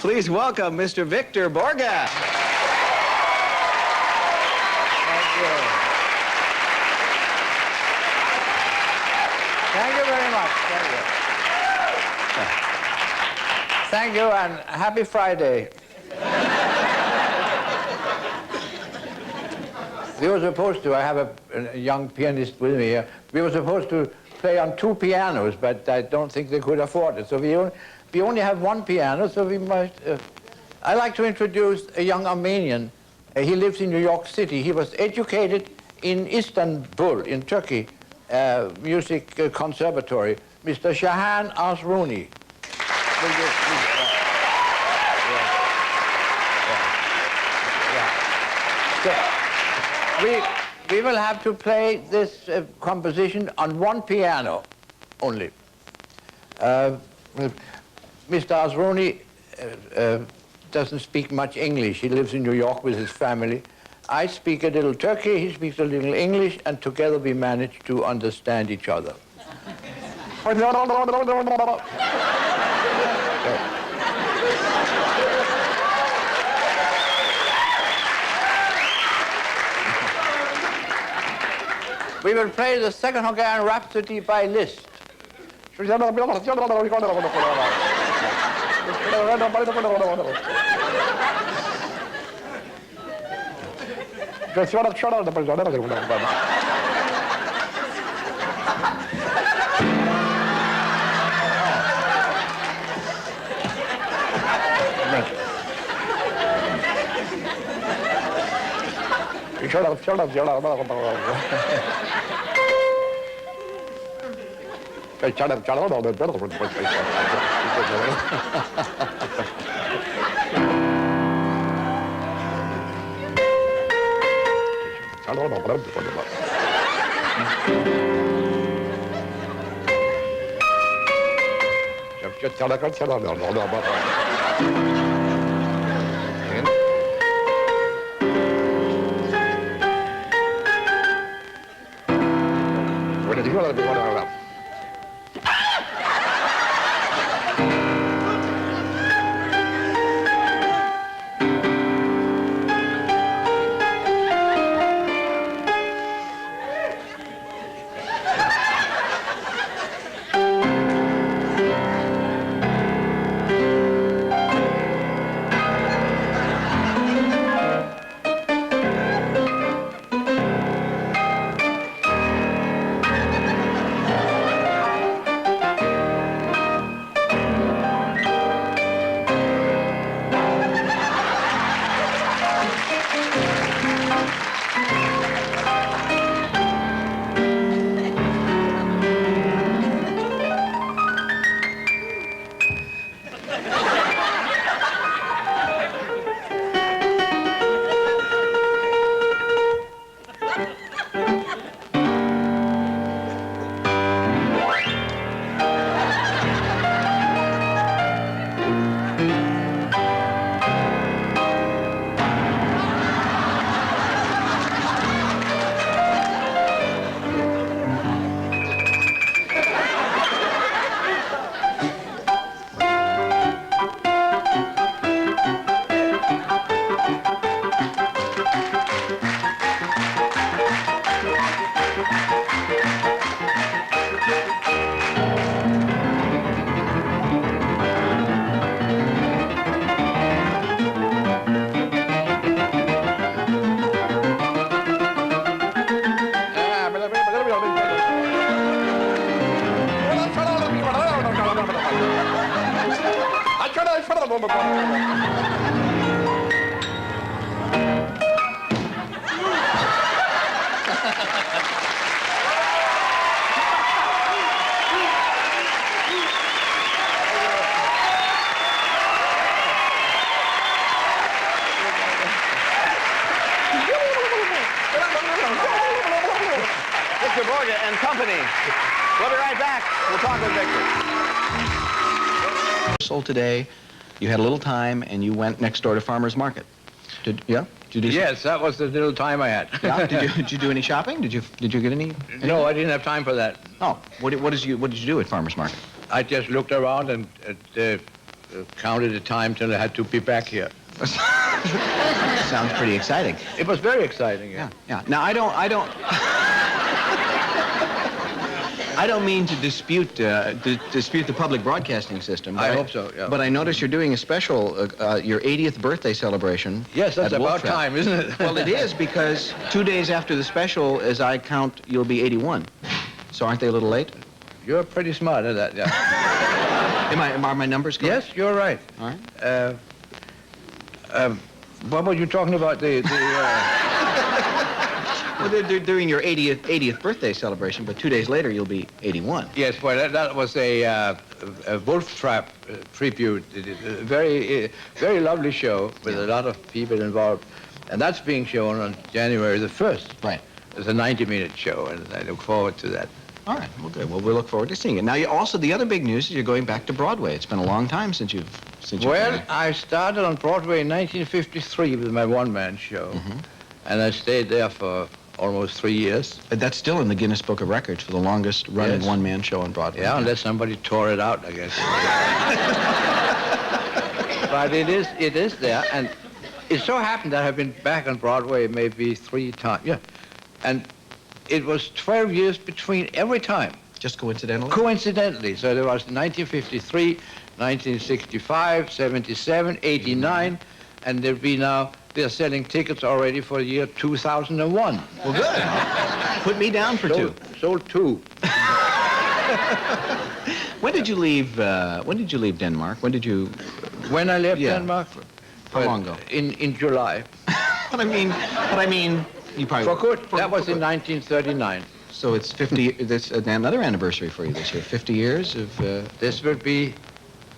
Please welcome Mr. Viktor Borge. Thank you. Thank you very much. Thank you. Thank you, and happy Friday. We were supposed to, I have a young pianist with me here, we were supposed to play on 2 pianos, but I don't think they could afford it. So we only have 1 piano, so we might... I'd like to introduce a young Armenian. He lives in New York City. He was educated in Istanbul, in Turkey, music conservatory, Mr. Shahan Asrouni. We will have to play this composition on 1 piano only. Mr. Asrouni doesn't speak much English. He lives in New York with his family. I speak a little Turkey, he speaks a little English, and together we manage to understand each other. We will play the Second Hungarian Rhapsody by Liszt. Viktor Borge and company. We'll be right back. We'll talk with Viktor. Today, you had a little time and you went next door to Farmer's Market. Yeah? Did you Yes, that was the little time I had. Yeah? Did you do any shopping? Did you get any? No, I didn't have time for that. Oh, what did you do at Farmer's Market? I just looked around and counted the time till I had to be back here. Sounds pretty exciting. It was very exciting. Yeah, yeah. Now I don't I don't mean to dispute the public broadcasting system. But I hope so, yeah. But I notice you're doing a special, your 80th birthday celebration. Yes, that's at about Wolf Trap. time, isn't it? Well, it is, because 2 days after the special, as I count, you'll be 81. So aren't they a little late? You're pretty smart at that, yeah. Are my numbers correct? Yes, you're right. All right. What were you talking about? Well, they're doing your 80th birthday celebration, but 2 days later you'll be 81. Yes, well, that was a Wolf Trap tribute. A very lovely show with a lot of people involved. And that's being shown on January the 1st. Right. It's a 90-minute show, and I look forward to that. All right. Well, good. Well, we look forward to seeing it. Now, also the other big news is you're going back to Broadway. It's been a long time since you've. Well, I started on Broadway in 1953 with my one-man show, and I stayed there for almost 3 years. That's still in the Guinness Book of Records for the longest running Yes. one-man show on Broadway. Yeah, unless somebody tore it out, I guess. But it is there, and it so happened that I've been back on Broadway maybe 3 times. Yeah, and it was 12 years between every time. Just coincidentally? Coincidentally, so there was 1953, 1965, 77, 89, and there'll be now. They're selling tickets already for the year 2001. Well, good. Put me down for two. Sold 2. When did you leave? When did you leave Denmark? When did you? When I left Yeah. Denmark? How long ago? In July. But I mean, you probably. For good. That was in 1939. So it's 50. That's another anniversary for you this year. 50 years of. This will be,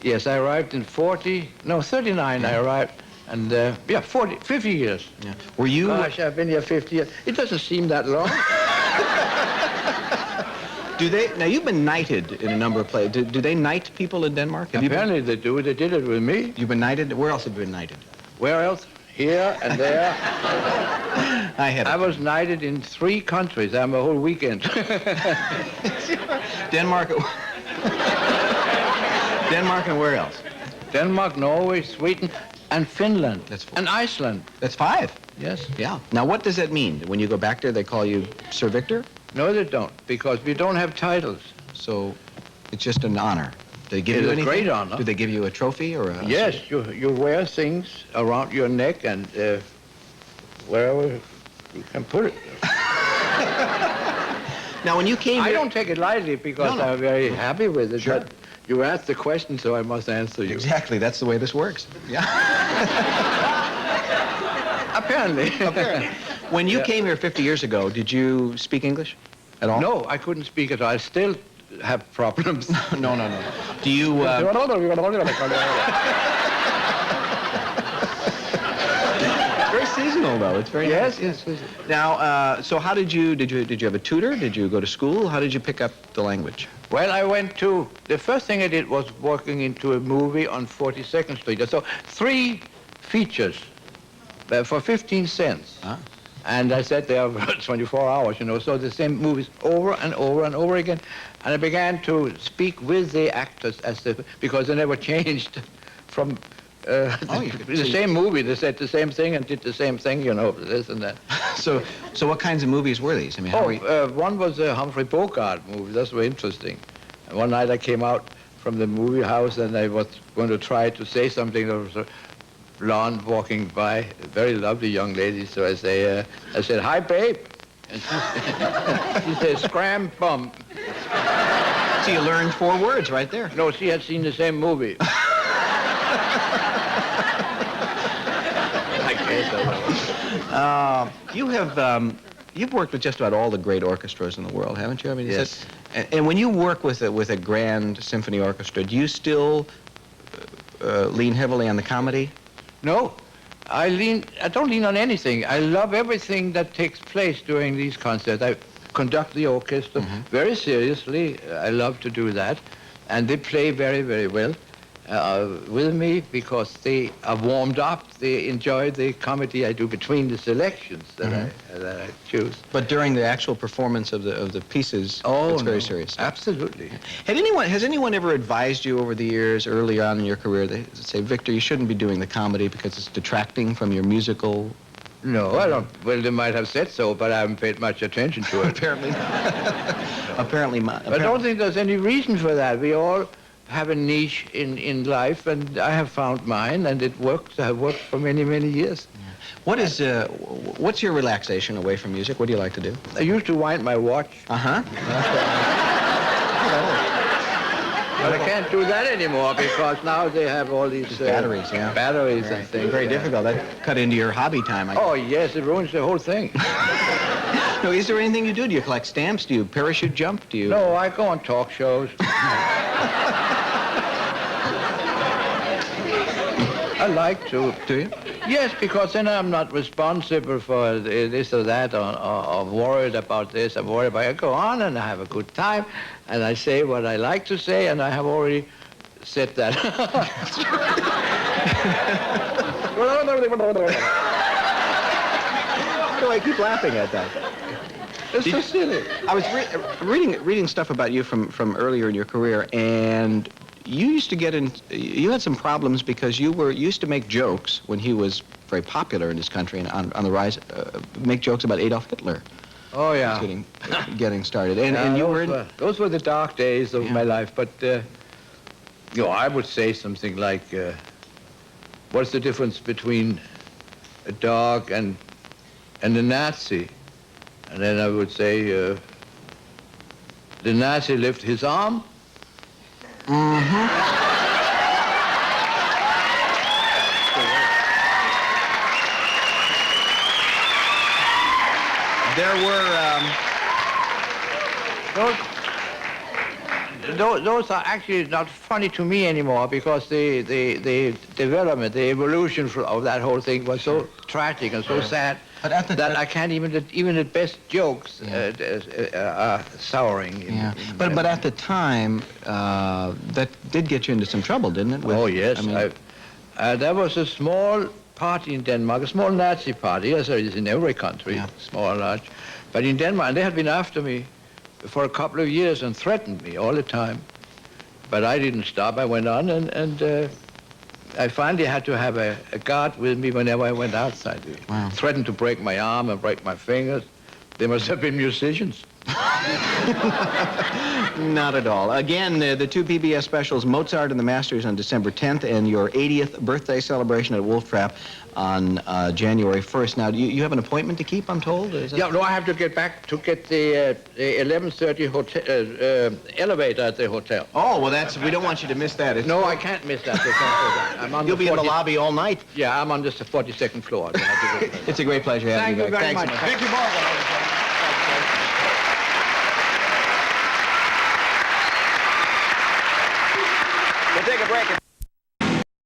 yes, I arrived in 39 I arrived. And, 50 years. Yeah. Were you? Gosh, I've been here 50 years. It doesn't seem that long. Do they? Now you've been knighted in a number of places. Do they knight people in Denmark? Have you been? Apparently they do. They did it with me. You've been knighted. Where else have you been knighted? Where else? Here and there. I have. I was knighted in 3 countries. I'm a whole weekend. Denmark. Denmark and where else? Denmark, Norway, Sweden, and Finland. That's 4. And Iceland. That's 5. Yes. Yeah. Now what does that mean? When you go back there, they call you Sir Victor? No, they don't, because we don't have titles. So it's just an honor. Do they give It's you a anything? great honor. Do they give you a trophy or a? Yes, you wear things around your neck and wherever you can put it. Now when you came I here, don't take it lightly because No. I'm very happy with it. Sure. But you asked the question, so I must answer you. Exactly. That's the way this works. Yeah. Apparently. Apparently. When you came here 50 years ago, did you speak English at all? No, I couldn't speak at all. I still have problems. No. Do you? Very seasonal, though. It's very Yes, nice. yes. Now, so how did you have a tutor? Did you go to school? How did you pick up the language? Well, I went to, the first thing I did was walking into a movie on 42nd Street. I saw 3 features for 15 cents. Ah. And I sat there for 24 hours, so the same movies over and over and over again. And I began to speak with the actors because they never changed from the same movie. They said the same thing and did the same thing, this and that. So what kinds of movies were these? I mean, One was a Humphrey Bogart movie. That's very interesting. And one night I came out from the movie house and I was going to try to say something. There was a blonde walking by, a very lovely young lady. So I said, "Hi, babe." And she said, "Scram bum." So you learned 4 words right there. No, she had seen the same movie. I guess I know. You've worked with just about all the great orchestras in the world, haven't you? I mean, Yes. And when you work with a grand symphony orchestra, do you still lean heavily on the comedy? No, I don't lean on anything. I love everything that takes place during these concerts. I conduct the orchestra very seriously. I love to do that. And they play very, very well. with me because they are warmed up. They enjoy the comedy I do between the selections that I choose. But during the actual performance of the pieces, it's very serious. Absolutely. Has anyone ever advised you over the years, early on in your career, they say, Victor, you shouldn't be doing the comedy because it's detracting from your musical? No, I don't. Well, they might have said so, but I haven't paid much attention to it. Apparently not. Apparently not. I don't think there's any reason for that. We all have a niche in life, and I have found mine, and it works. I have worked for many, many years. Yeah. What's your relaxation away from music? What do you like to do? I used to wind my watch. Uh-huh. But I can't do that anymore because now they have all these batteries, batteries and things. Very difficult. That cut into your hobby time. Oh, yes, it ruins the whole thing. No, is there anything you do? Do you collect stamps? Do you parachute jump? Do you? No, I go on talk shows. I like to. Do you? Yes, because then I'm not responsible for this or that, or worried about this. I'm worried about it. I go on and I have a good time, and I say what I like to say, and I have already said that. So I keep laughing at that. It's so silly. I was reading stuff about you from earlier in your career, and you used to you had some problems because you used to make jokes when he was very popular in this country and on the rise, make jokes about Adolf Hitler. Oh, yeah. Getting started. And you were those were the dark days of my life, but, I would say something like, what's the difference between a dog and a Nazi? And then I would say, the Nazi lifted his arm. There were those are actually not funny to me anymore because the development, the evolution of that whole thing was so tragic and so sad that I can't even the best jokes are souring. But at the time, that did get you into some trouble, didn't it? Oh yes, there was a small party in Denmark, a small Nazi party, as there is in every country, small or large. But in Denmark, they had been after me for a couple of years and threatened me all the time. But I didn't stop. I went on, and I finally had to have a guard with me whenever I went outside. Wow. Threatened to break my arm and break my fingers. They must have been musicians. Not at all. Again, the two PBS specials, Mozart and the Masters on December 10th, and your 80th birthday celebration at Wolf Trap on January 1st. Now, you have an appointment to keep, I'm told? Yeah, no, I have to get back to get the 11:30 hotel elevator at the hotel. Oh, well, we don't want you to miss that. No, I can't miss that. You'll be in the lobby all night. Yeah, I'm on the 42nd floor. It's a great pleasure having you back. Thank you very much. Viktor Borge. We'll take a break.